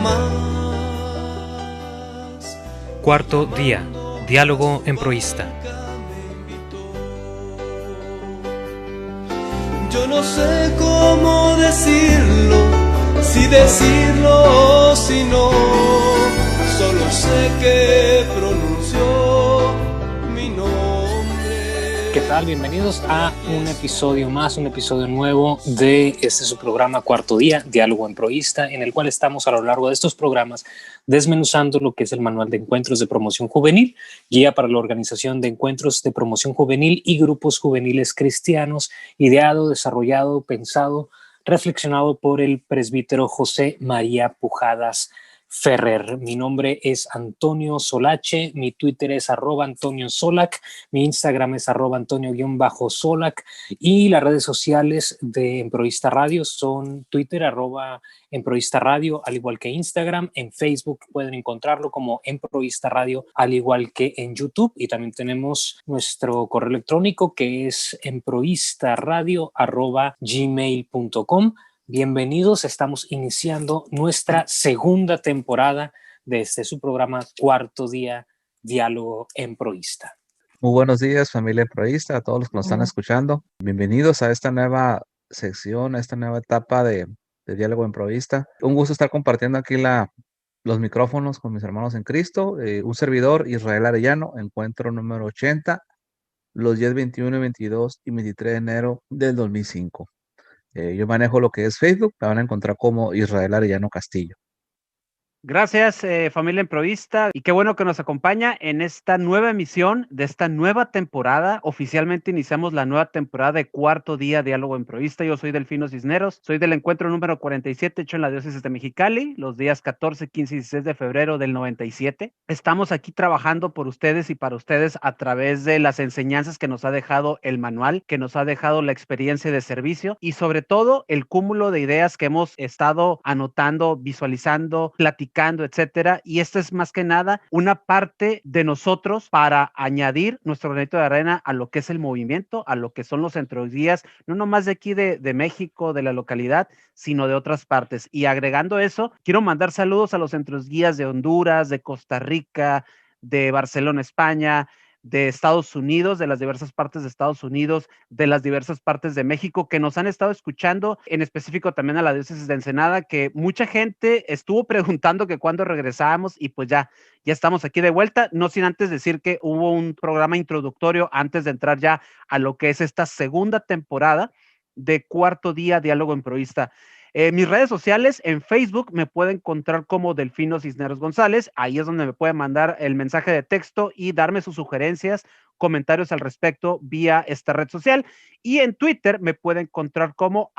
más. Cuarto día, diálogo emproísta. Yo no sé cómo decirlo, si decirlo o si no, solo sé que pronunció mi nombre. ¿Qué tal? Bienvenidos a un episodio más, un episodio nuevo de su programa Cuarto Día, Diálogo Emproísta, en el cual estamos a lo largo de estos programas desmenuzando lo que es el Manual de Encuentros de Promoción Juvenil, guía para la organización de encuentros de promoción juvenil y grupos juveniles cristianos, ideado, desarrollado, pensado, reflexionado por el presbítero José María Pujadas Ferrer. Mi nombre es Antonio Solache, mi Twitter es @AntonioSolac, mi Instagram es @Antonio_Solac y las redes sociales de Emproísta Radio son Twitter @Emproísta Radio, al igual que Instagram. En Facebook pueden encontrarlo como Emproísta Radio, al igual que en YouTube, y también tenemos nuestro correo electrónico que es emproistaradio@gmail.com. Bienvenidos, estamos iniciando nuestra segunda temporada de su programa Cuarto Día, Diálogo Emproísta. Muy buenos días, familia emproísta, a todos los que nos están escuchando. Bienvenidos a esta nueva sección, a esta nueva etapa de Diálogo Emproísta. Un gusto estar compartiendo aquí los micrófonos con mis hermanos en Cristo. Un servidor, Israel Arellano, encuentro número 80, los días 21, 22 y 23 de enero del 2005. Yo manejo lo que es Facebook, me van a encontrar como Israel Arellano Castillo. Gracias, familia emproísta, y qué bueno que nos acompaña en esta nueva emisión de esta nueva temporada. Oficialmente iniciamos la nueva temporada de Cuarto Día Diálogo Emproísta. Yo soy Delfino Cisneros, soy del encuentro número 47 hecho en la diócesis de Mexicali, los días 14, 15 y 16 de febrero del 97. Estamos aquí trabajando por ustedes y para ustedes a través de las enseñanzas que nos ha dejado el manual, que nos ha dejado la experiencia de servicio y sobre todo el cúmulo de ideas que hemos estado anotando, visualizando, platicando, etcétera, y esta es más que nada una parte de nosotros para añadir nuestro granito de arena a lo que es el movimiento, a lo que son los entrodías, no nomás de aquí de México, de la localidad, sino de otras partes. Y agregando eso, quiero mandar saludos a los entrodías de Honduras, de Costa Rica, de Barcelona, España, de Estados Unidos, de las diversas partes de Estados Unidos, de las diversas partes de México, que nos han estado escuchando, en específico también a la diócesis de Ensenada, que mucha gente estuvo preguntando que cuándo regresábamos, y pues ya estamos aquí de vuelta, no sin antes decir que hubo un programa introductorio antes de entrar ya a lo que es esta segunda temporada de Cuarto Día Diálogo Emproísta. Mis redes sociales, en Facebook me pueden encontrar como Delfino Cisneros González. Ahí es donde me pueden mandar el mensaje de texto y darme sus sugerencias, comentarios al respecto vía esta red social. Y en Twitter me pueden encontrar como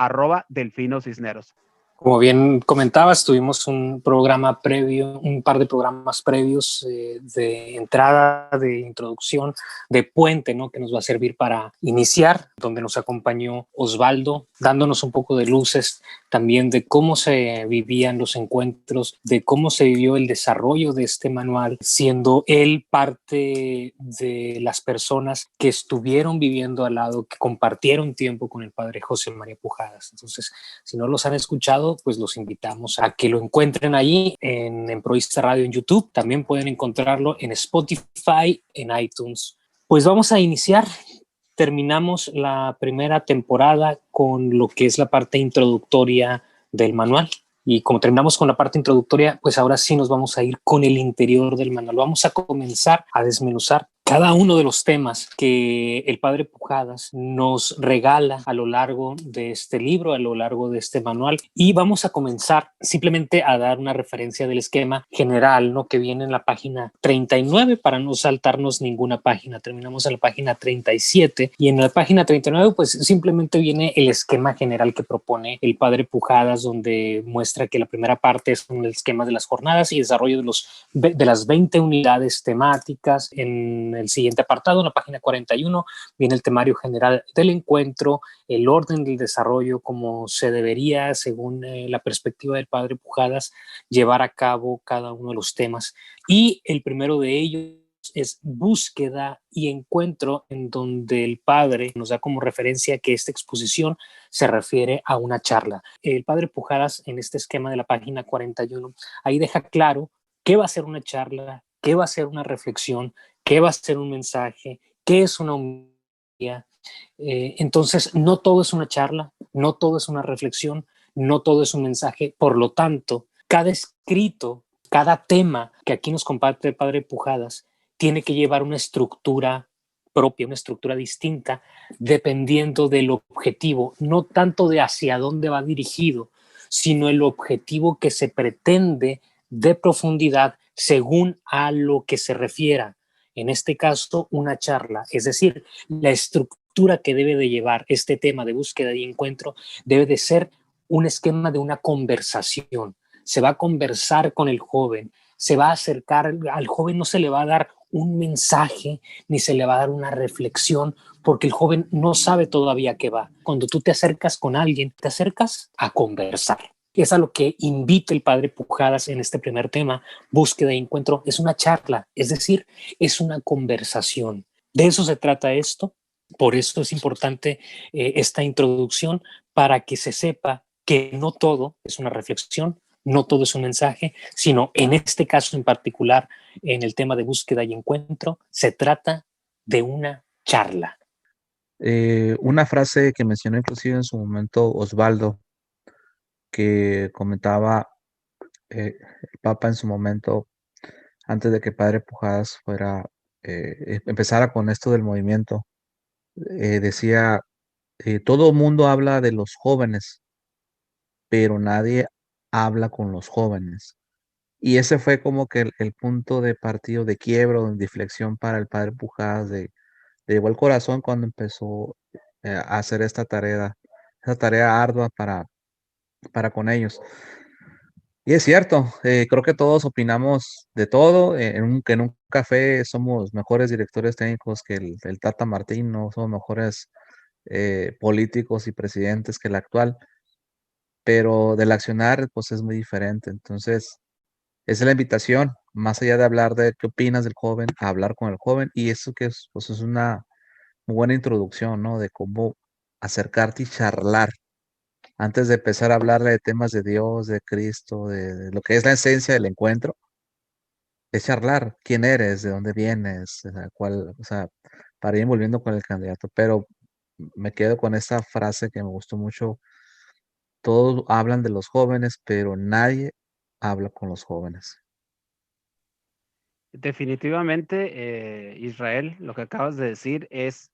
@Delfino Cisneros. Como bien comentabas, tuvimos un programa previo, un par de programas previos de entrada, de introducción, de puente, ¿no? Que nos va a servir para iniciar, donde nos acompañó Osvaldo, dándonos un poco de luces también de cómo se vivían los encuentros, de cómo se vivió el desarrollo de este manual, siendo él parte de las personas que estuvieron viviendo al lado, que compartieron tiempo con el padre José María Pujadas. Entonces, si no los han escuchado, pues los invitamos a que lo encuentren ahí en Emproísta Radio en YouTube. También pueden encontrarlo en Spotify, en iTunes. Pues vamos a iniciar. Terminamos la primera temporada con lo que es la parte introductoria del manual. Y como terminamos con la parte introductoria, pues ahora sí nos vamos a ir con el interior del manual. Vamos a comenzar a desmenuzar cada uno de los temas que el padre Pujadas nos regala a lo largo de este libro, a lo largo de este manual, y vamos a comenzar simplemente a dar una referencia del esquema general, ¿no? Que viene en la página 39 para no saltarnos ninguna página. Terminamos en la página 37 y en la página 39 pues simplemente viene el esquema general que propone el padre Pujadas, donde muestra que la primera parte es un esquema de las jornadas y desarrollo de las 20 unidades temáticas. En el siguiente apartado, en la página 41, viene el temario general del encuentro, el orden del desarrollo, como se debería, según la perspectiva del padre Pujadas, llevar a cabo cada uno de los temas. Y el primero de ellos es búsqueda y encuentro, en donde el padre nos da como referencia que esta exposición se refiere a una charla. El padre Pujadas, en este esquema de la página 41, ahí deja claro qué va a ser una charla, qué va a ser una reflexión, qué va a ser un mensaje, qué es una homilía. Entonces, no todo es una charla, no todo es una reflexión, no todo es un mensaje. Por lo tanto, cada escrito, cada tema que aquí nos comparte el padre Pujadas tiene que llevar una estructura propia, una estructura distinta, dependiendo del objetivo, no tanto de hacia dónde va dirigido, sino el objetivo que se pretende de profundidad según a lo que se refiera. En este caso, una charla, es decir, la estructura que debe de llevar este tema de búsqueda y encuentro debe de ser un esquema de una conversación. Se va a conversar con el joven, se va a acercar al joven, no se le va a dar un mensaje ni se le va a dar una reflexión, porque el joven no sabe todavía qué va. Cuando tú te acercas con alguien, te acercas a conversar. Es a lo que invita el padre Pujadas en este primer tema, búsqueda y encuentro. Es una charla, es decir, es una conversación. De eso se trata esto. Por eso es importante esta introducción, para que se sepa que no todo es una reflexión, no todo es un mensaje, sino en este caso en particular, en el tema de búsqueda y encuentro, se trata de una charla. Una frase que mencionó inclusive en su momento Osvaldo, que comentaba el Papa en su momento, antes de que Padre Pujadas empezara con esto del movimiento, decía, todo mundo habla de los jóvenes, pero nadie habla con los jóvenes. Y ese fue como que el punto de partido, de quiebra, de inflexión para el Padre Pujadas, le llevó el corazón cuando empezó a hacer esta tarea ardua para con ellos. Y es cierto, creo que todos opinamos de todo. Que en un café somos mejores directores técnicos que el Tata Martino, somos mejores políticos y presidentes que el actual, pero del accionar pues es muy diferente. Entonces, esa es la invitación, más allá de hablar de qué opinas del joven, a hablar con el joven, y eso que es, pues es una muy buena introducción, ¿no? De cómo acercarte y charlar antes de empezar a hablarle de temas de Dios, de Cristo, de lo que es la esencia del encuentro. Es charlar quién eres, de dónde vienes, o sea, para ir volviendo con el candidato. Pero me quedo con esta frase que me gustó mucho. Todos hablan de los jóvenes, pero nadie habla con los jóvenes. Definitivamente, Israel, lo que acabas de decir es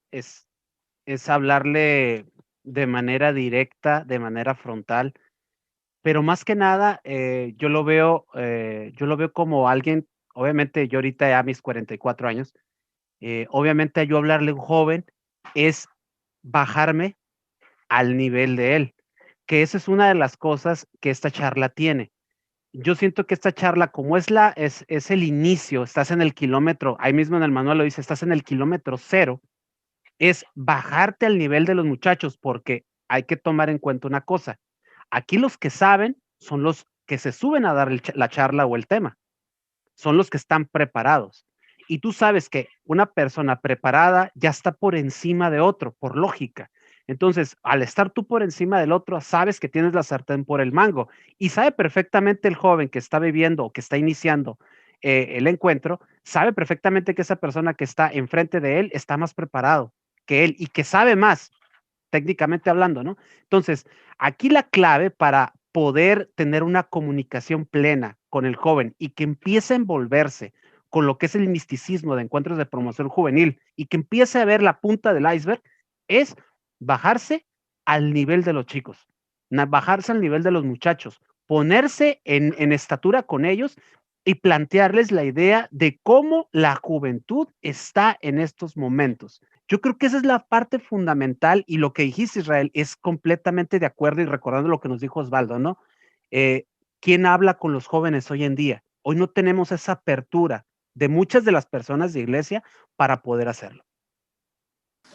hablarle de manera directa, de manera frontal, pero más que nada, yo lo veo como alguien, obviamente yo ahorita ya a mis 44 años, obviamente yo hablarle a un joven es bajarme al nivel de él, que esa es una de las cosas que esta charla tiene. Yo siento que esta charla, como es el inicio, estás en el kilómetro, ahí mismo en el manual lo dice, estás en el kilómetro cero, es bajarte al nivel de los muchachos, porque hay que tomar en cuenta una cosa. Aquí los que saben son los que se suben a dar la charla o el tema, son los que están preparados. Y tú sabes que una persona preparada ya está por encima de otro, por lógica. Entonces, al estar tú por encima del otro, sabes que tienes la sartén por el mango. Y sabe perfectamente el joven que está viviendo o que está iniciando el encuentro, sabe perfectamente que esa persona que está enfrente de él está más preparado que él y que sabe más, técnicamente hablando, ¿no? Entonces, aquí la clave para poder tener una comunicación plena con el joven y que empiece a envolverse con lo que es el misticismo de encuentros de promoción juvenil y que empiece a ver la punta del iceberg es bajarse al nivel de los chicos, bajarse al nivel de los muchachos, ponerse en estatura con ellos y plantearles la idea de cómo la juventud está en estos momentos. Yo creo que esa es la parte fundamental y lo que dijiste, Israel, es completamente de acuerdo y recordando lo que nos dijo Osvaldo, ¿no? ¿Quién habla con los jóvenes hoy en día? Hoy no tenemos esa apertura de muchas de las personas de iglesia para poder hacerlo.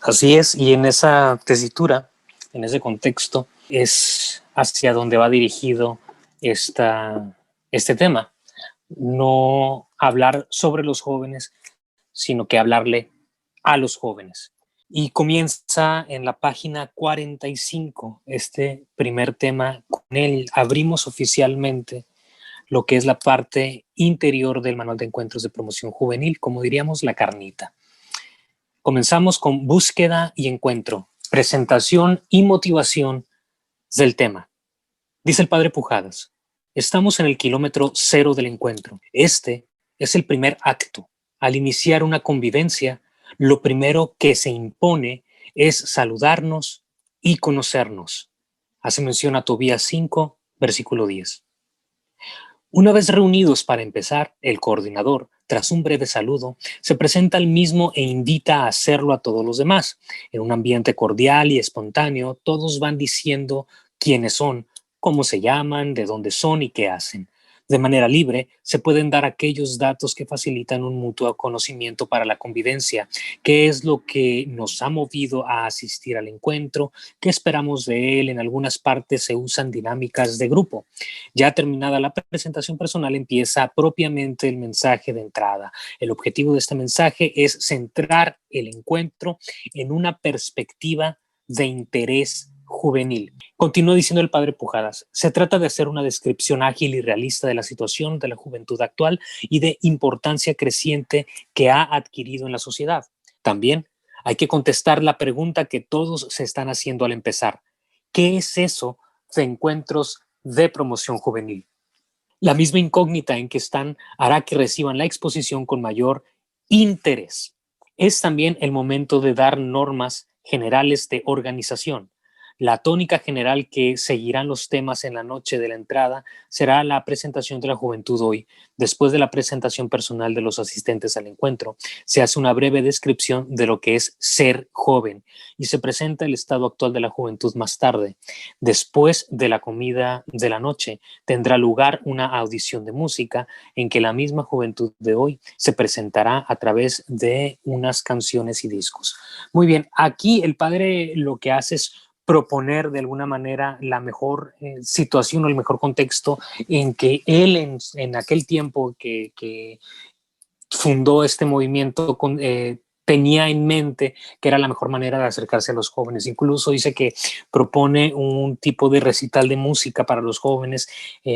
Así es, y en esa tesitura, en ese contexto, es hacia donde va dirigido este tema. No hablar sobre los jóvenes, sino que hablarle a los jóvenes. Y comienza en la página 45 este primer tema. Con él abrimos oficialmente lo que es la parte interior del Manual de Encuentros de Promoción Juvenil, como diríamos, la carnita. Comenzamos con búsqueda y encuentro, presentación y motivación del tema. Dice el padre Pujadas, estamos en el kilómetro cero del encuentro. Este es el primer acto. Al iniciar una convivencia, lo primero que se impone es saludarnos y conocernos. Hace mención a Tobías 5, versículo 10. Una vez reunidos para empezar, el coordinador, tras un breve saludo, se presenta al mismo e invita a hacerlo a todos los demás. En un ambiente cordial y espontáneo, todos van diciendo quiénes son, cómo se llaman, de dónde son y qué hacen. De manera libre, se pueden dar aquellos datos que facilitan un mutuo conocimiento para la convivencia, qué es lo que nos ha movido a asistir al encuentro, qué esperamos de él. En algunas partes se usan dinámicas de grupo. Ya terminada la presentación personal, empieza propiamente el mensaje de entrada. El objetivo de este mensaje es centrar el encuentro en una perspectiva de interés juvenil. Continúa diciendo el padre Pujadas, se trata de hacer una descripción ágil y realista de la situación de la juventud actual y de importancia creciente que ha adquirido en la sociedad. También hay que contestar la pregunta que todos se están haciendo al empezar. ¿Qué es eso de encuentros de promoción juvenil? La misma incógnita en que están hará que reciban la exposición con mayor interés. Es también el momento de dar normas generales de organización. La tónica general que seguirán los temas en la noche de la entrada será la presentación de la juventud hoy. Después de la presentación personal de los asistentes al encuentro, se hace una breve descripción de lo que es ser joven y se presenta el estado actual de la juventud más tarde. Después de la comida de la noche, tendrá lugar una audición de música en que la misma juventud de hoy se presentará a través de unas canciones y discos. Muy bien, aquí el padre lo que hace es proponer de alguna manera la mejor situación o el mejor contexto en que él en aquel tiempo que fundó este movimiento tenía en mente que era la mejor manera de acercarse a los jóvenes. Incluso dice que propone un tipo de recital de música para los jóvenes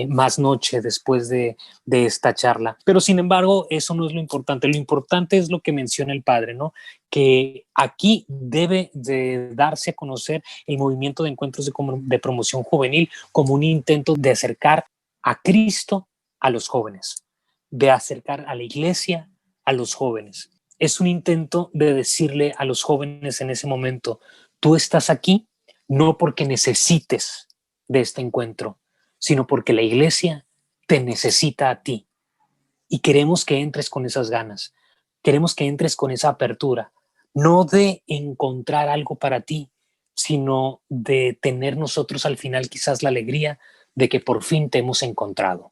más noche después de esta charla. Pero sin embargo, eso no es lo importante. Lo importante es lo que menciona el padre, ¿no? Que aquí debe de darse a conocer el movimiento de encuentros de promoción juvenil como un intento de acercar a Cristo a los jóvenes, de acercar a la iglesia a los jóvenes. Es un intento de decirle a los jóvenes en ese momento, tú estás aquí no porque necesites de este encuentro, sino porque la iglesia te necesita a ti. Y queremos que entres con esas ganas, queremos que entres con esa apertura, no de encontrar algo para ti, sino de tener nosotros al final quizás la alegría de que por fin te hemos encontrado.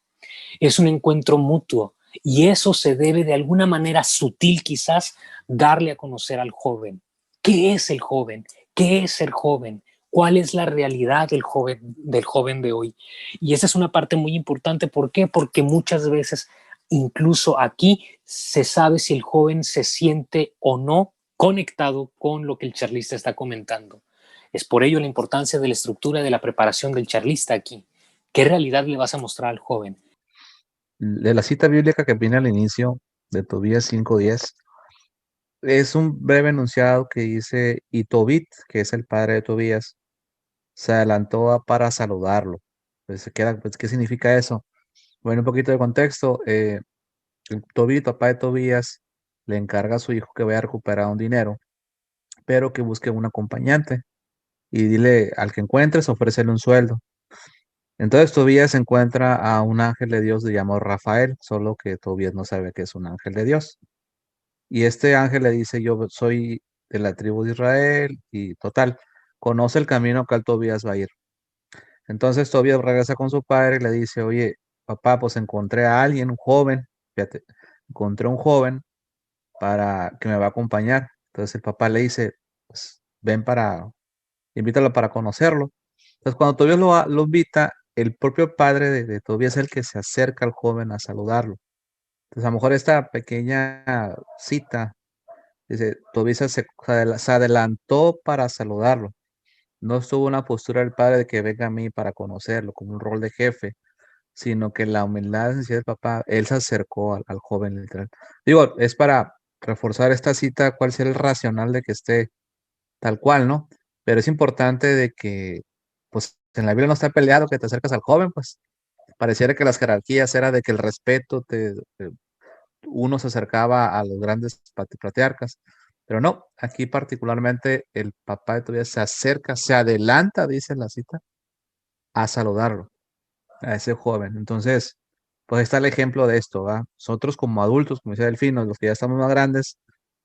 Es un encuentro mutuo y eso se debe de alguna manera sutil quizás darle a conocer al joven. ¿Qué es el joven? ¿Qué es ser joven? ¿Cuál es la realidad del joven de hoy? Y esa es una parte muy importante. ¿Por qué? Porque muchas veces, incluso aquí, se sabe si el joven se siente o no conectado con lo que el charlista está comentando. Es por ello la importancia de la estructura de la preparación del charlista aquí. ¿Qué realidad le vas a mostrar al joven? De la cita bíblica que viene al inicio de Tobías 5:10, es un breve enunciado que dice, y Tobit, que es el padre de Tobías, se adelantó para saludarlo. Pues se queda, pues, ¿qué significa eso? Bueno, un poquito de contexto. Tobit, papá de Tobías, le encarga a su hijo que vaya a recuperar un dinero, pero que busque un acompañante. Y dile, al que encuentres, ofrécele un sueldo. Entonces Tobías encuentra a un ángel de Dios llamado Rafael, solo que Tobías no sabe que es un ángel de Dios. Y este ángel le dice, yo soy de la tribu de Israel, y total, conoce el camino que al Tobías va a ir. Entonces Tobías regresa con su padre y le dice, oye, papá, pues encontré a alguien, un joven, fíjate, encontré un joven para que me va a acompañar. Entonces el papá le dice, pues ven invítalo para conocerlo. Entonces cuando Tobías lo invita, el propio padre de Tobías es el que se acerca al joven a saludarlo. Entonces a lo mejor esta pequeña cita Dice, Tobías se adelantó para saludarlo. No estuvo en una postura del padre de que venga a mí para conocerlo, como un rol de jefe, sino que la humildad y sencillez del papá, él se acercó al joven literal. Digo, es para reforzar esta cita, cuál será el racional de que esté tal cual, ¿no? Pero es importante de que, pues, en la Biblia no está peleado que te acercas al joven, pues, pareciera que las jerarquías era de que el respeto uno se acercaba a los grandes patriarcas, pero no, aquí particularmente el papá de Tobías se acerca, se adelanta, dice la cita, a saludarlo, a ese joven. Entonces, pues ahí está el ejemplo de esto, ¿va? Nosotros como adultos, como decía Delfino, los que ya estamos más grandes,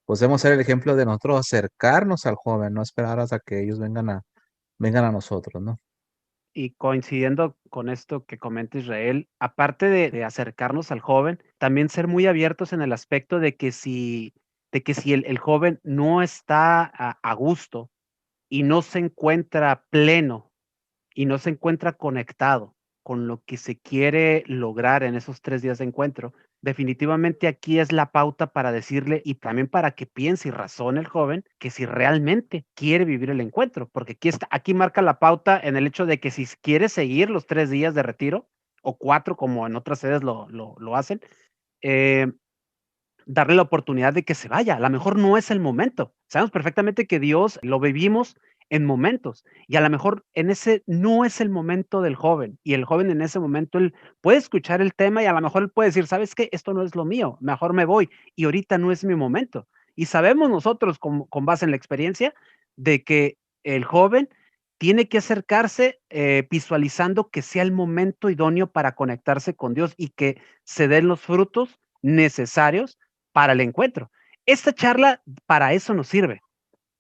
pues debemos ser el ejemplo de nosotros acercarnos al joven, no esperar hasta que ellos vengan a nosotros, ¿no? Y coincidiendo con esto que comenta Israel, aparte de acercarnos al joven, también ser muy abiertos en el aspecto de que si el joven no está a gusto y no se encuentra pleno y no se encuentra conectado con lo que se quiere lograr en esos 3 días de encuentro, definitivamente aquí es la pauta para decirle y también para que piense y razone el joven que si realmente quiere vivir el encuentro, porque aquí marca la pauta en el hecho de que si quiere seguir los 3 días de retiro o 4 como en otras sedes lo hacen, eh, darle la oportunidad de que se vaya. A lo mejor no es el momento. Sabemos perfectamente que Dios lo vivimos en momentos y a lo mejor en ese no es el momento del joven y el joven en ese momento él puede escuchar el tema y a lo mejor él puede decir, ¿sabes qué? Esto no es lo mío, mejor me voy y ahorita no es mi momento. Y sabemos nosotros con base en la experiencia de que el joven tiene que acercarse visualizando que sea el momento idóneo para conectarse con Dios y que se den los frutos necesarios para el encuentro. Esta charla para eso nos sirve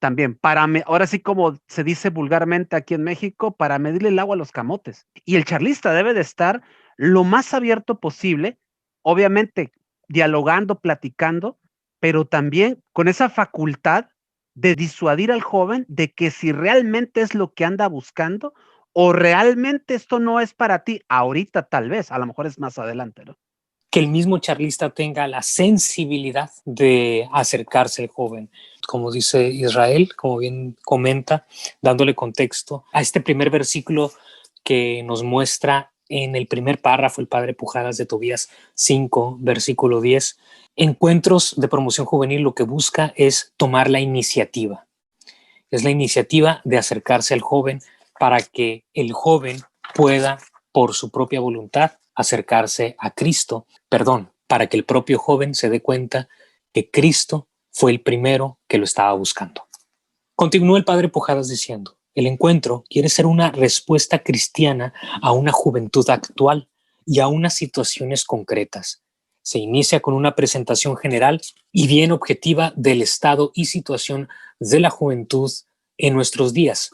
también, ahora sí como se dice vulgarmente aquí en México, para medirle el agua a los camotes. Y el charlista debe de estar lo más abierto posible, obviamente dialogando, platicando, pero también con esa facultad de disuadir al joven de que si realmente es lo que anda buscando o realmente esto no es para ti, ahorita tal vez, a lo mejor es más adelante, ¿no? Que el mismo charlista tenga la sensibilidad de acercarse al joven. Como dice Israel, como bien comenta, dándole contexto a este primer versículo que nos muestra en el primer párrafo el padre Pujadas de Tobías 5, versículo 10. Encuentros de promoción juvenil lo que busca es tomar la iniciativa. Es la iniciativa de acercarse al joven para que el joven pueda, por su propia voluntad, acercarse a Cristo, para que el propio joven se dé cuenta que Cristo fue el primero que lo estaba buscando. Continuó el padre Pujadas diciendo, el encuentro quiere ser una respuesta cristiana a una juventud actual y a unas situaciones concretas. Se inicia con una presentación general y bien objetiva del estado y situación de la juventud en nuestros días.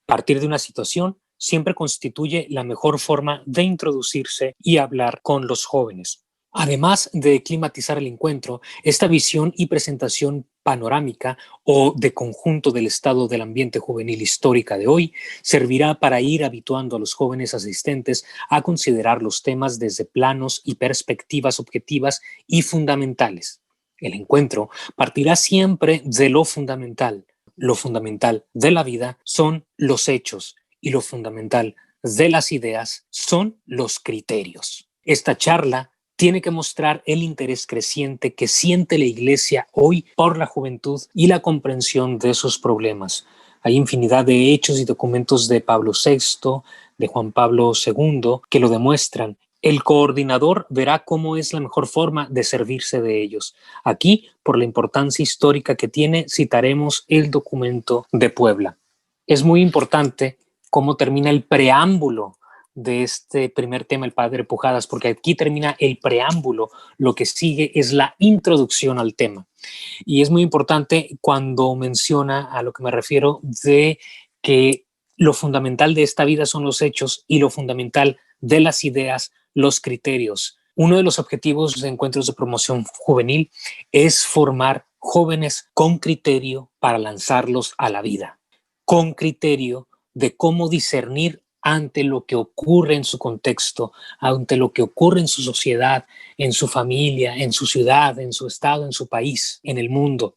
Partir de una situación siempre constituye la mejor forma de introducirse y hablar con los jóvenes. Además de climatizar el encuentro, esta visión y presentación panorámica o de conjunto del estado del ambiente juvenil histórica de hoy servirá para ir habituando a los jóvenes asistentes a considerar los temas desde planos y perspectivas objetivas y fundamentales. El encuentro partirá siempre de lo fundamental. Lo fundamental de la vida son los hechos y lo fundamental de las ideas son los criterios. Esta charla tiene que mostrar el interés creciente que siente la Iglesia hoy por la juventud y la comprensión de sus problemas. Hay infinidad de hechos y documentos de Pablo VI, de Juan Pablo II, que lo demuestran. El coordinador verá cómo es la mejor forma de servirse de ellos. Aquí, por la importancia histórica que tiene, citaremos el documento de Puebla. Es muy importante cómo termina el preámbulo de este primer tema, el padre Pujadas, porque aquí termina el preámbulo, lo que sigue es la introducción al tema. Y es muy importante cuando menciona a lo que me refiero de que lo fundamental de esta vida son los hechos y lo fundamental de las ideas, los criterios. Uno de los objetivos de encuentros de promoción juvenil es formar jóvenes con criterio para lanzarlos a la vida, con criterio de cómo discernir ante lo que ocurre en su contexto, ante lo que ocurre en su sociedad, en su familia, en su ciudad, en su estado, en su país, en el mundo.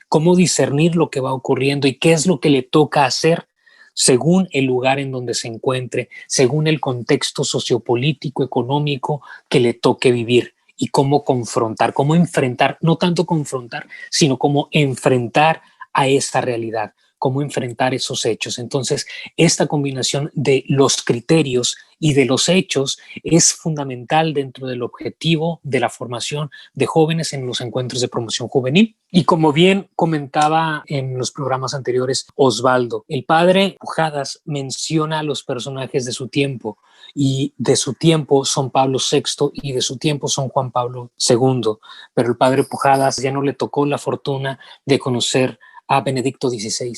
Cómo discernir lo que va ocurriendo y qué es lo que le toca hacer según el lugar en donde se encuentre, según el contexto sociopolítico, económico que le toque vivir, y cómo confrontar, cómo enfrentar, no tanto confrontar, sino cómo enfrentar a esta realidad, cómo enfrentar esos hechos. Entonces, esta combinación de los criterios y de los hechos es fundamental dentro del objetivo de la formación de jóvenes en los encuentros de promoción juvenil. Y como bien comentaba en los programas anteriores Osvaldo, el padre Pujadas menciona a los personajes de su tiempo, y de su tiempo son Pablo VI y de su tiempo son Juan Pablo II, pero el padre Pujadas ya no le tocó la fortuna de conocer a Benedicto XVI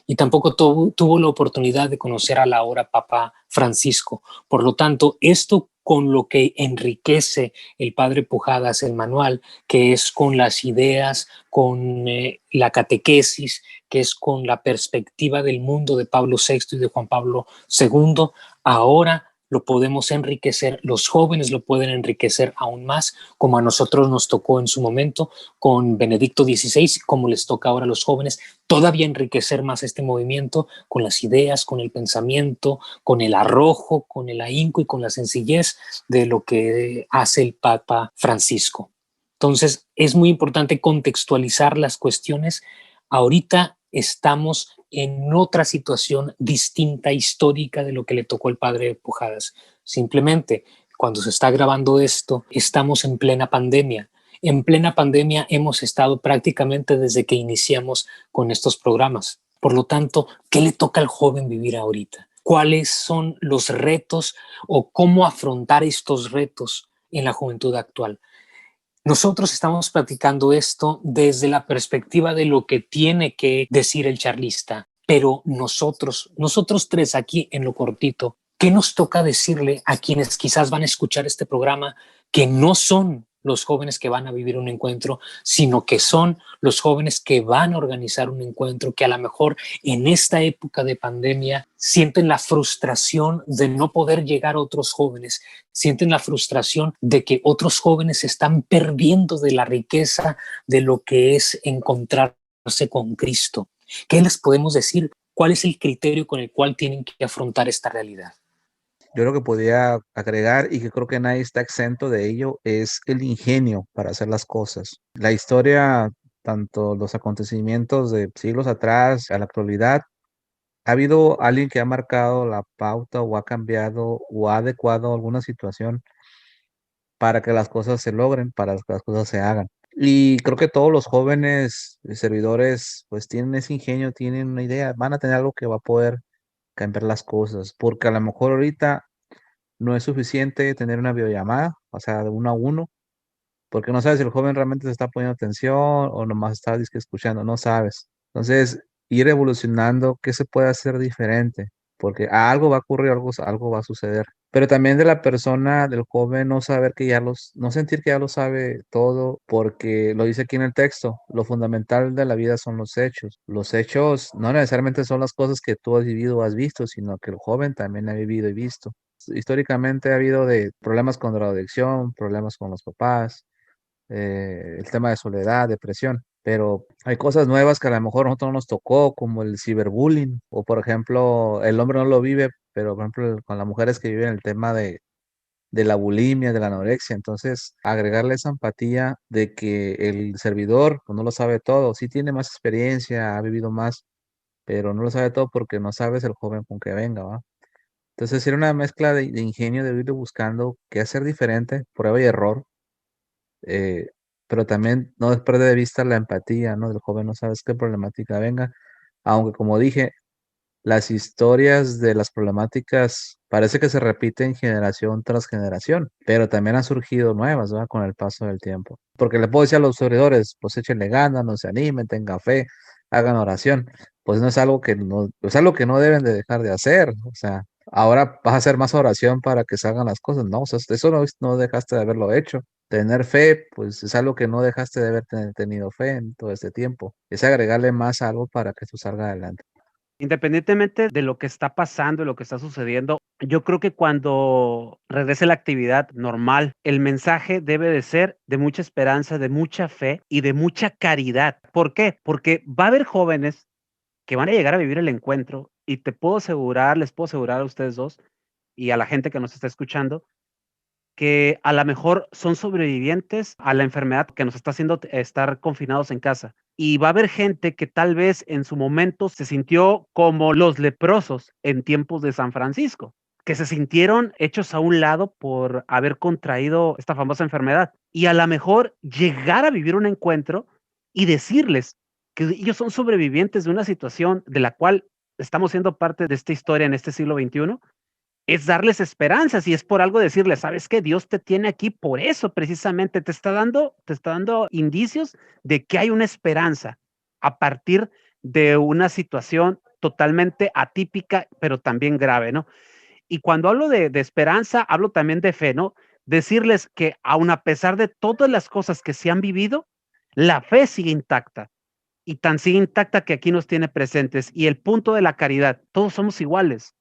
y tampoco tuvo la oportunidad de conocer a la ahora Papa Francisco. Por lo tanto, esto con lo que enriquece el padre Pujadas el manual, que es con las ideas, con la catequesis, que es con la perspectiva del mundo de Pablo VI y de Juan Pablo II, ahora lo podemos enriquecer, los jóvenes lo pueden enriquecer aún más, como a nosotros nos tocó en su momento con Benedicto XVI, como les toca ahora a los jóvenes, todavía enriquecer más este movimiento con las ideas, con el pensamiento, con el arrojo, con el ahínco y con la sencillez de lo que hace el Papa Francisco. Entonces, es muy importante contextualizar las cuestiones. Ahorita estamos en otra situación distinta, histórica, de lo que le tocó al padre Pujadas. Simplemente, cuando se está grabando esto, estamos en plena pandemia. En plena pandemia hemos estado prácticamente desde que iniciamos con estos programas. Por lo tanto, ¿qué le toca al joven vivir ahorita? ¿Cuáles son los retos o cómo afrontar estos retos en la juventud actual? Nosotros estamos platicando esto desde la perspectiva de lo que tiene que decir el charlista, pero nosotros tres aquí en lo cortito, ¿qué nos toca decirle a quienes quizás van a escuchar este programa que no son los jóvenes que van a vivir un encuentro, sino que son los jóvenes que van a organizar un encuentro, que a lo mejor en esta época de pandemia sienten la frustración de no poder llegar a otros jóvenes, sienten la frustración de que otros jóvenes se están perdiendo de la riqueza de lo que es encontrarse con Cristo? ¿Qué les podemos decir? ¿Cuál es el criterio con el cual tienen que afrontar esta realidad? Yo lo que podía agregar, y que creo que nadie está exento de ello, es el ingenio para hacer las cosas. La historia, tanto los acontecimientos de siglos atrás a la actualidad, ¿ha habido alguien que ha marcado la pauta o ha cambiado o ha adecuado alguna situación para que las cosas se logren, para que las cosas se hagan? Y creo que todos los jóvenes servidores pues tienen ese ingenio, tienen una idea, van a tener algo que va a poder cambiar las cosas, porque a lo mejor ahorita no es suficiente tener una videollamada, o sea, de uno a uno, porque no sabes si el joven realmente se está poniendo atención o nomás está disque escuchando, no sabes. Entonces, ir evolucionando, ¿qué se puede hacer diferente? Porque algo va a ocurrir, algo va a suceder. Pero también de la persona, del joven, no saber que no sentir que ya lo sabe todo, porque lo dice aquí en el texto, lo fundamental de la vida son los hechos. Los hechos no necesariamente son las cosas que tú has vivido o has visto, sino que el joven también ha vivido y visto. Históricamente ha habido de problemas con drogadicción, problemas con los papás, el tema de soledad, depresión, pero hay cosas nuevas que a lo mejor a nosotros no nos tocó, como el ciberbullying, o por ejemplo, el hombre no lo vive, pero por ejemplo, con las mujeres que viven el tema de la bulimia, de la anorexia. Entonces, agregarle esa empatía de que el servidor pues, no lo sabe todo, sí tiene más experiencia, ha vivido más, pero no lo sabe todo porque no sabes el joven con que venga, ¿va? Entonces, era una mezcla de ingenio, de ir buscando qué hacer diferente, prueba y error, eh, pero también no es perder de vista la empatía, ¿no? Del joven, no sabes qué problemática venga, aunque como dije, las historias de las problemáticas parece que se repiten generación tras generación, pero también han surgido nuevas, ¿verdad? Con el paso del tiempo. Porque le puedo decir a los servidores, pues échenle ganas, no se animen, tengan fe, hagan oración. Pues no es algo que no, es algo que no deben de dejar de hacer. O sea, ahora vas a hacer más oración para que salgan las cosas, ¿no? O sea, eso no dejaste de haberlo hecho. Tener fe, pues es algo que no dejaste de haber tenido fe en todo este tiempo. Es agregarle más algo para que esto salga adelante. Independientemente de lo que está pasando y lo que está sucediendo, yo creo que cuando regrese la actividad normal, el mensaje debe de ser de mucha esperanza, de mucha fe y de mucha caridad. ¿Por qué? Porque va a haber jóvenes que van a llegar a vivir el encuentro y te puedo asegurar, les puedo asegurar a ustedes dos y a la gente que nos está escuchando, que a la mejor son sobrevivientes a la enfermedad que nos está haciendo estar confinados en casa. Y va a haber gente que tal vez en su momento se sintió como los leprosos en tiempos de San Francisco, que se sintieron hechos a un lado por haber contraído esta famosa enfermedad. Y a la mejor llegar a vivir un encuentro y decirles que ellos son sobrevivientes de una situación de la cual estamos siendo parte de esta historia en este siglo XXI, es darles esperanzas y es por algo decirles, ¿sabes qué? Dios te tiene aquí por eso precisamente, te está dando indicios de que hay una esperanza a partir de una situación totalmente atípica, pero también grave, ¿no? Y cuando hablo de esperanza, hablo también de fe, ¿no? Decirles que aun a pesar de todas las cosas que se han vivido, la fe sigue intacta y tan sigue intacta que aquí nos tiene presentes. Y el punto de la caridad, todos somos iguales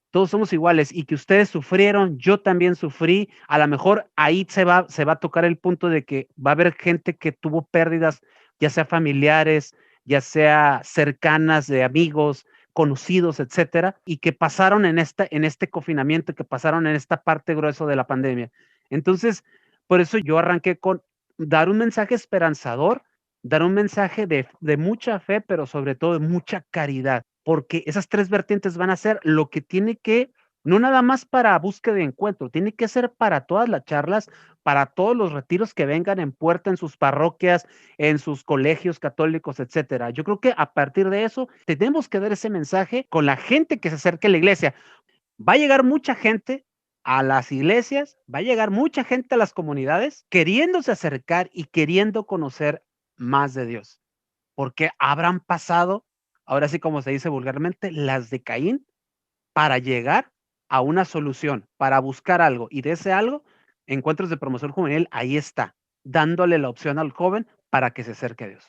y que ustedes sufrieron, yo también sufrí, a lo mejor ahí se va a tocar el punto de que va a haber gente que tuvo pérdidas, ya sea familiares, ya sea cercanas de amigos, conocidos, etcétera, y que pasaron en este confinamiento, que pasaron en esta parte gruesa de la pandemia. Entonces, por eso yo arranqué con dar un mensaje esperanzador, dar un mensaje de mucha fe, pero sobre todo de mucha caridad, porque esas 3 vertientes van a ser lo que tiene que, no nada más para búsqueda de encuentro, tiene que ser para todas las charlas, para todos los retiros que vengan en puerta, en sus parroquias, en sus colegios católicos, etcétera. Yo creo que a partir de eso tenemos que dar ese mensaje con la gente que se acerque a la iglesia. Va a llegar mucha gente a las iglesias, va a llegar mucha gente a las comunidades queriéndose acercar y queriendo conocer más de Dios, porque habrán pasado, ahora sí como se dice vulgarmente, las de Caín para llegar a una solución, para buscar algo y de ese algo, encuentros de promoción juvenil, ahí está, dándole la opción al joven para que se acerque a Dios.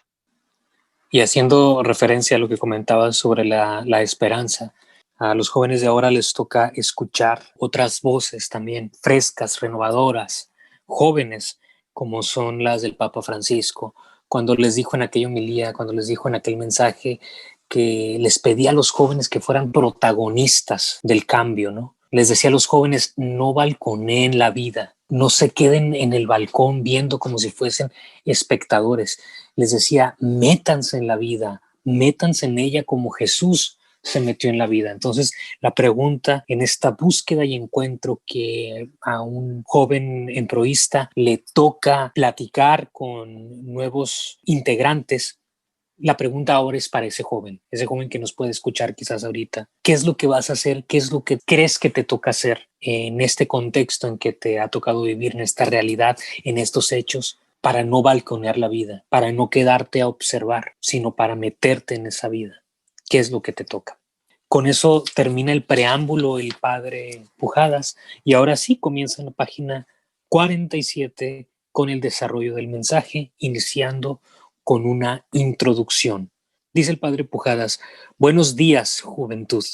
Y haciendo referencia a lo que comentabas sobre la esperanza, a los jóvenes de ahora les toca escuchar otras voces también frescas, renovadoras, jóvenes, como son las del Papa Francisco, cuando les dijo en aquella homilía, cuando les dijo en aquel mensaje que les pedía a los jóvenes que fueran protagonistas del cambio, ¿no? Les decía a los jóvenes, no balconeen la vida, no se queden en el balcón viendo como si fuesen espectadores. Les decía, métanse en la vida, métanse en ella como Jesús se metió en la vida. Entonces, la pregunta en esta búsqueda y encuentro que a un joven emproísta le toca platicar con nuevos integrantes, la pregunta ahora es para ese joven que nos puede escuchar quizás ahorita. ¿Qué es lo que vas a hacer? ¿Qué es lo que crees que te toca hacer en este contexto en que te ha tocado vivir, en esta realidad, en estos hechos, para no balconear la vida, para no quedarte a observar, sino para meterte en esa vida? ¿Qué es lo que te toca? Con eso termina el preámbulo el padre Pujadas y ahora sí comienza en la página 47 con el desarrollo del mensaje, iniciando con una introducción. Dice el padre Pujadas, buenos días, juventud.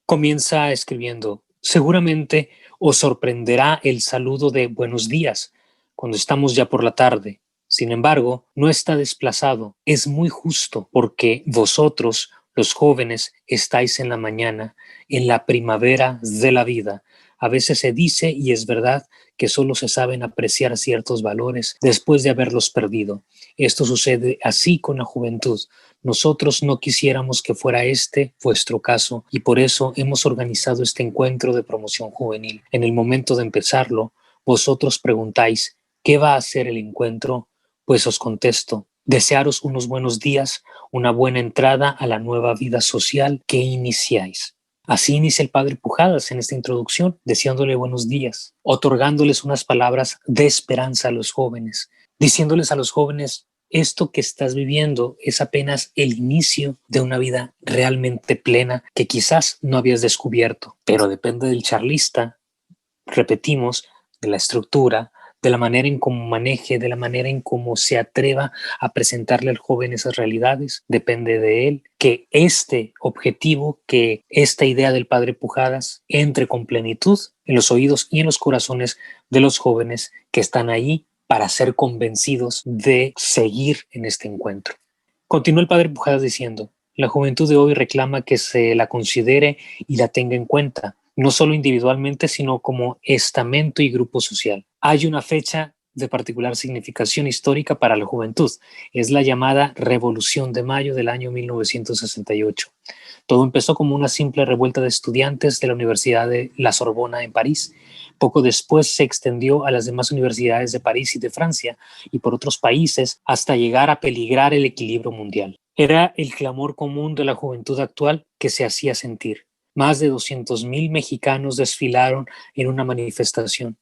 Comienza escribiendo, seguramente os sorprenderá el saludo de buenos días cuando estamos ya por la tarde. Sin embargo, no está desplazado, es muy justo porque vosotros, los jóvenes, estáis en la mañana, en la primavera de la vida. A veces se dice, y es verdad, que solo se saben apreciar ciertos valores después de haberlos perdido. Esto sucede así con la juventud. Nosotros no quisiéramos que fuera este vuestro caso y por eso hemos organizado este encuentro de promoción juvenil. En el momento de empezarlo, vosotros preguntáis, ¿qué va a ser el encuentro? Pues os contesto, desearos unos buenos días, una buena entrada a la nueva vida social que iniciáis. Así inicia el padre Pujadas en esta introducción, deseándole buenos días, otorgándoles unas palabras de esperanza a los jóvenes, diciéndoles a los jóvenes, esto que estás viviendo es apenas el inicio de una vida realmente plena que quizás no habías descubierto, pero depende del charlista, repetimos, de la estructura, de la manera en cómo maneje, de la manera en cómo se atreva a presentarle al joven esas realidades. Depende de él que este objetivo, que esta idea del padre Pujadas entre con plenitud en los oídos y en los corazones de los jóvenes que están ahí para ser convencidos de seguir en este encuentro. Continuó el padre Pujadas diciendo: la juventud de hoy reclama que se la considere y la tenga en cuenta, no solo individualmente, sino como estamento y grupo social. Hay una fecha de particular significación histórica para la juventud. Es la llamada Revolución de Mayo del año 1968. Todo empezó como una simple revuelta de estudiantes de la Universidad de La Sorbona en París. Poco después se extendió a las demás universidades de París y de Francia y por otros países hasta llegar a peligrar el equilibrio mundial. Era el clamor común de la juventud actual que se hacía sentir. Más de 200,000 mexicanos desfilaron en una manifestación.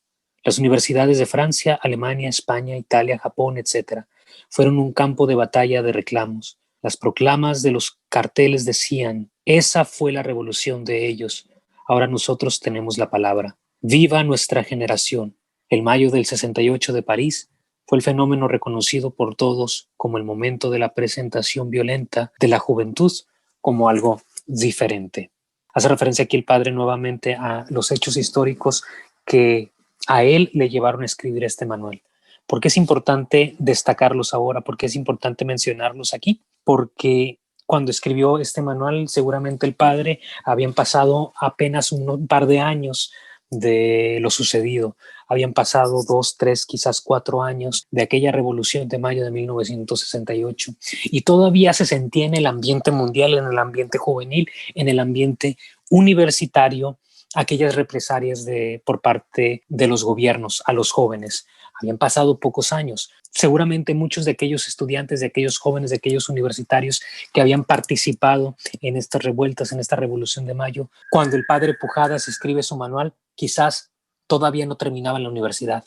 Las universidades de Francia, Alemania, España, Italia, Japón, etc. fueron un campo de batalla de reclamos. Las proclamas de los carteles decían: esa fue la revolución de ellos. Ahora nosotros tenemos la palabra. ¡Viva nuestra generación! El mayo del 68 de París fue el fenómeno reconocido por todos como el momento de la presentación violenta de la juventud como algo diferente. Hace referencia aquí el padre nuevamente a los hechos históricos que a él le llevaron a escribir este manual. ¿Por qué es importante destacarlos ahora? ¿Por qué es importante mencionarlos aquí? Porque cuando escribió este manual, seguramente el padre habían pasado apenas un par de años de lo sucedido. Habían pasado 2, 3, quizás 4 años de aquella revolución de mayo de 1968 y todavía se sentía en el ambiente mundial, en el ambiente juvenil, en el ambiente universitario, aquellas represalias por parte de los gobiernos a los jóvenes. Habían pasado pocos años. Seguramente muchos de aquellos estudiantes, de aquellos jóvenes, de aquellos universitarios que habían participado en estas revueltas, en esta revolución de mayo, cuando el padre Pujadas escribe su manual, quizás todavía no terminaban la universidad.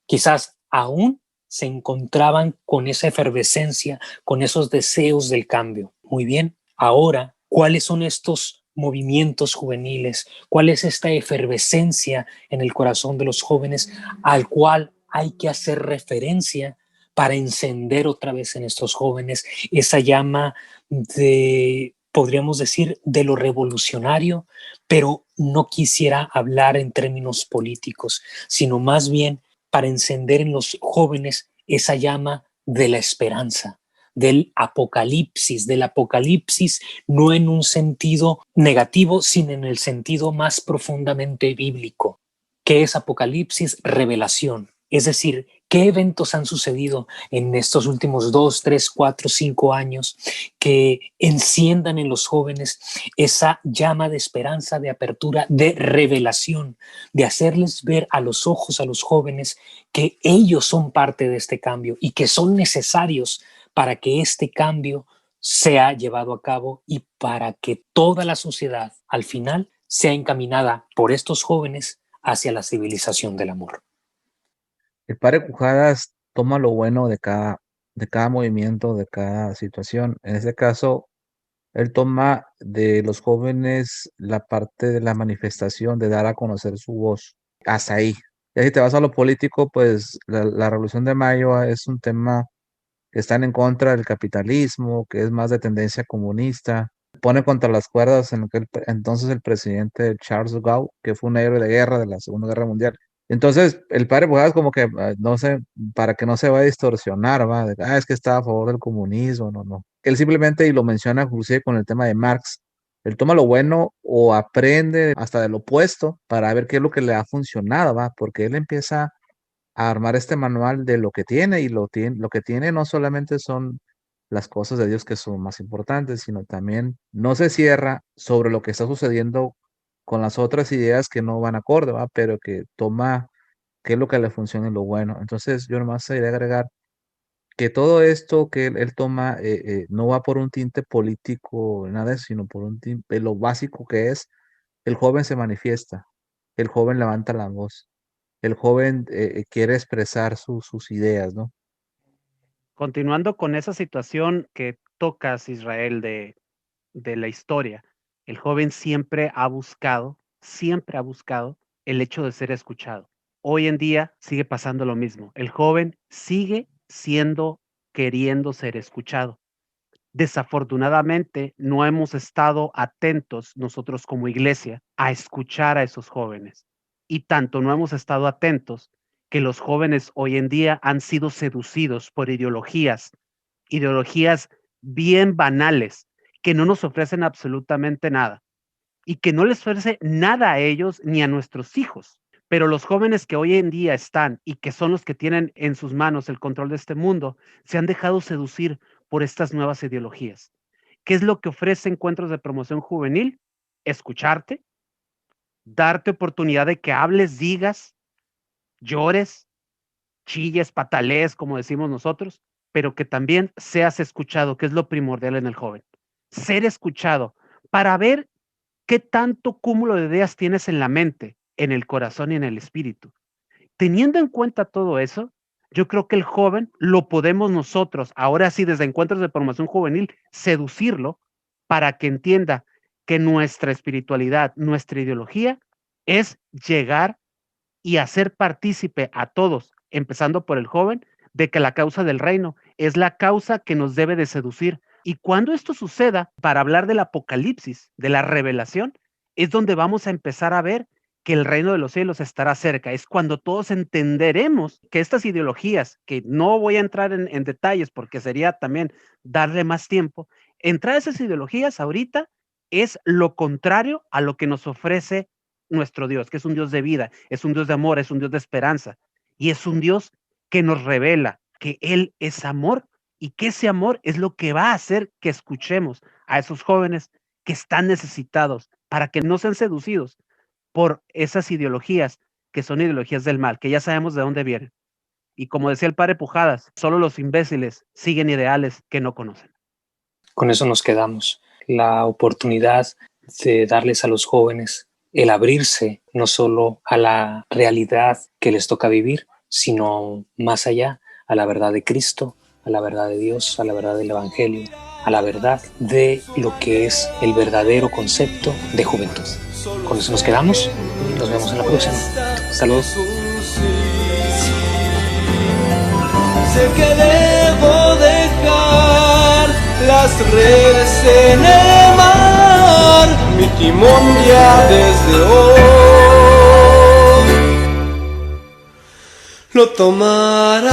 Quizás aún se encontraban con esa efervescencia, con esos deseos del cambio. Muy bien, ahora, ¿cuáles son estos movimientos juveniles? ¿Cuál es esta efervescencia en el corazón de los jóvenes al cual hay que hacer referencia para encender otra vez en estos jóvenes esa llama de, podríamos decir, de lo revolucionario? Pero no quisiera hablar en términos políticos, sino más bien para encender en los jóvenes esa llama de la esperanza, del apocalipsis no en un sentido negativo, sino en el sentido más profundamente bíblico. ¿Qué es apocalipsis? Revelación. Es decir, ¿qué eventos han sucedido en estos últimos 2, 3, 4, 5 años que enciendan en los jóvenes esa llama de esperanza, de apertura, de revelación, de hacerles ver a los ojos a los jóvenes que ellos son parte de este cambio y que son necesarios para que este cambio sea llevado a cabo y para que toda la sociedad al final sea encaminada por estos jóvenes hacia la civilización del amor? El padre Pujadas toma lo bueno de cada movimiento, de cada situación. En este caso, él toma de los jóvenes la parte de la manifestación, de dar a conocer su voz. Hasta ahí. Y si te vas a lo político, pues la Revolución de Mayo es un tema que están en contra del capitalismo, que es más de tendencia comunista. Pone contra las cuerdas en lo que entonces el presidente Charles de Gaulle, que fue un héroe de guerra de la Segunda Guerra Mundial. Entonces, el padre Pujadas como que, no sé, para que no se vaya a distorsionar, va, es que está a favor del comunismo, no, no. Él simplemente, y lo menciona inclusive con el tema de Marx, él toma lo bueno o aprende hasta del opuesto para ver qué es lo que le ha funcionado, va, porque él empieza a armar este manual de lo que tiene y lo que tiene no solamente son las cosas de Dios que son más importantes, sino también no se cierra sobre lo que está sucediendo con las otras ideas que no van acorde, ¿va? Pero que toma qué es lo que le funciona y lo bueno. Entonces, yo nomás quería agregar que todo esto que él toma no va por un tinte político, nada de eso, sino por un tinte, lo básico que es, el joven se manifiesta, el joven levanta la voz, el joven quiere expresar sus ideas, ¿no? Continuando con esa situación que tocas, Israel, de la historia, el joven siempre ha buscado el hecho de ser escuchado. hoy en día sigue pasando lo mismo. El joven sigue queriendo ser escuchado. Desafortunadamente, no hemos estado atentos nosotros como iglesia a escuchar a esos jóvenes. Y tanto no hemos estado atentos que los jóvenes hoy en día han sido seducidos por ideologías bien banales, que no nos ofrecen absolutamente nada y que no les ofrece nada a ellos ni a nuestros hijos. Pero los jóvenes que hoy en día están y que son los que tienen en sus manos el control de este mundo, se han dejado seducir por estas nuevas ideologías. ¿Qué es lo que ofrece Encuentros de Promoción Juvenil? Escucharte, darte oportunidad de que hables, digas, llores, chilles, patalees, como decimos nosotros, pero que también seas escuchado, que es lo primordial en el joven. Ser escuchado para ver qué tanto cúmulo de ideas tienes en la mente, en el corazón y en el espíritu. Teniendo en cuenta todo eso, yo creo que el joven lo podemos nosotros, ahora sí, desde Encuentros de Promoción Juvenil, seducirlo para que entienda que nuestra espiritualidad, nuestra ideología es llegar y hacer partícipe a todos, empezando por el joven, de que la causa del reino es la causa que nos debe de seducir. Y cuando esto suceda, para hablar del apocalipsis, de la revelación, es donde vamos a empezar a ver que el reino de los cielos estará cerca. Es cuando todos entenderemos que estas ideologías, que no voy a entrar en detalles porque sería también darle más tiempo, entrar a esas ideologías ahorita es lo contrario a lo que nos ofrece nuestro Dios, que es un Dios de vida, es un Dios de amor, es un Dios de esperanza y es un Dios que nos revela que Él es amor y que ese amor es lo que va a hacer que escuchemos a esos jóvenes que están necesitados para que no sean seducidos por esas ideologías que son ideologías del mal, que ya sabemos de dónde vienen. Y como decía el padre Pujadas, solo los imbéciles siguen ideales que no conocen. Con eso nos quedamos. La oportunidad de darles a los jóvenes el abrirse no solo a la realidad que les toca vivir, sino más allá, a la verdad de Cristo, a la verdad de Dios, a la verdad del Evangelio, a la verdad de lo que es el verdadero concepto de juventud. Con eso nos quedamos y nos vemos en la próxima. Saludos. Sé que debo dejar las redes en el mar, mi timón ya desde hoy lo tomará.